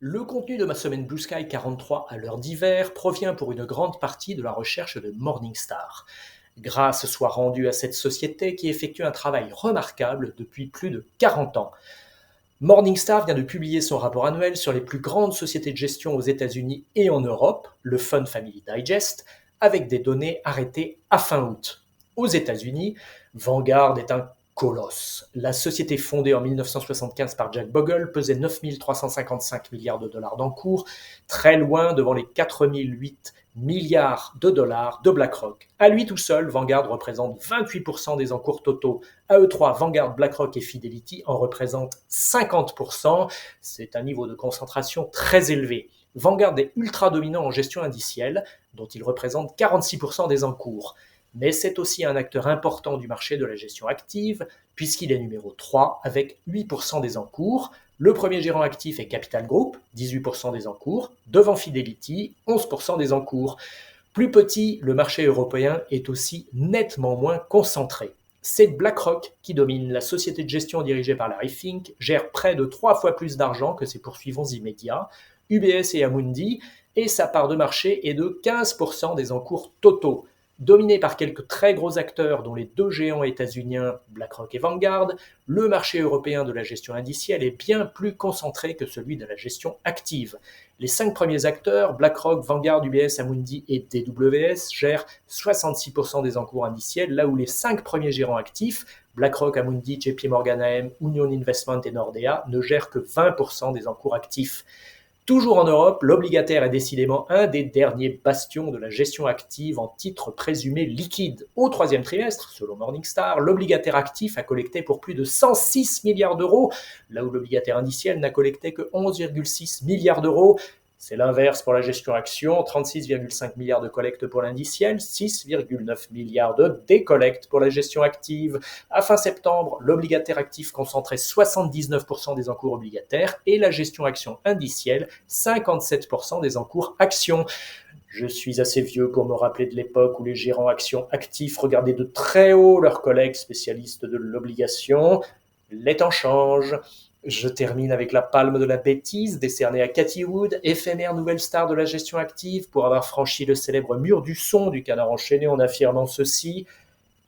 Le contenu de ma semaine Blue Sky 43 à l'heure d'hiver provient pour une grande partie de la recherche de Morningstar. Grâce soit rendue à cette société qui effectue un travail remarquable depuis plus de 40 ans. Morningstar vient de publier son rapport annuel sur les plus grandes sociétés de gestion aux États-Unis et en Europe, le Fund Family Digest, avec des données arrêtées à fin août. Aux États-Unis, Vanguard est un colosse. La société fondée en 1975 par Jack Bogle pesait 9 355 milliards de dollars d'encours, très loin devant les 4 008 milliards de dollars de BlackRock. À lui tout seul, Vanguard représente 28% des encours totaux. AE3, Vanguard, BlackRock et Fidelity en représentent 50%. C'est un niveau de concentration très élevé. Vanguard est ultra dominant en gestion indicielle, dont il représente 46% des encours. Mais c'est aussi un acteur important du marché de la gestion active, puisqu'il est numéro 3 avec 8% des encours. Le premier gérant actif est Capital Group, 18% des encours, devant Fidelity, 11% des encours. Plus petit, le marché européen est aussi nettement moins concentré. C'est BlackRock qui domine. La société de gestion dirigée par Larry Fink gère près de 3 fois plus d'argent que ses poursuivants immédiats, UBS et Amundi, et sa part de marché est de 15% des encours totaux. Dominé par quelques très gros acteurs dont les deux géants états-uniens BlackRock et Vanguard, le marché européen de la gestion indicielle est bien plus concentré que celui de la gestion active. Les 5 premiers acteurs, BlackRock, Vanguard, UBS, Amundi et DWS, gèrent 66% des encours indiciels, là où les 5 premiers gérants actifs, BlackRock, Amundi, JP Morgan AM, Union Investment et Nordea, ne gèrent que 20% des encours actifs. Toujours en Europe, l'obligataire est décidément un des derniers bastions de la gestion active en titres présumés liquides. Au troisième trimestre, selon Morningstar, l'obligataire actif a collecté pour plus de 106 milliards d'euros, là où l'obligataire indiciel n'a collecté que 11,6 milliards d'euros. C'est l'inverse pour la gestion action, 36,5 milliards de collecte pour l'indiciel, 6,9 milliards de décollecte pour la gestion active. À fin septembre, l'obligataire actif concentrait 79% des encours obligataires et la gestion action indicielle 57% des encours actions. Je suis assez vieux pour me rappeler de l'époque où les gérants actions actifs regardaient de très haut leurs collègues spécialistes de l'obligation. Les temps changent. Je termine avec la palme de la bêtise décernée à Cathie Wood, éphémère nouvelle star de la gestion active, pour avoir franchi le célèbre mur du son du Canard enchaîné en affirmant ceci: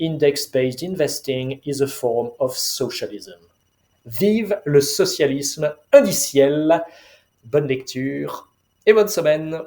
Index-based investing is a form of socialism. Vive le socialisme indiciel. Bonne lecture et bonne semaine.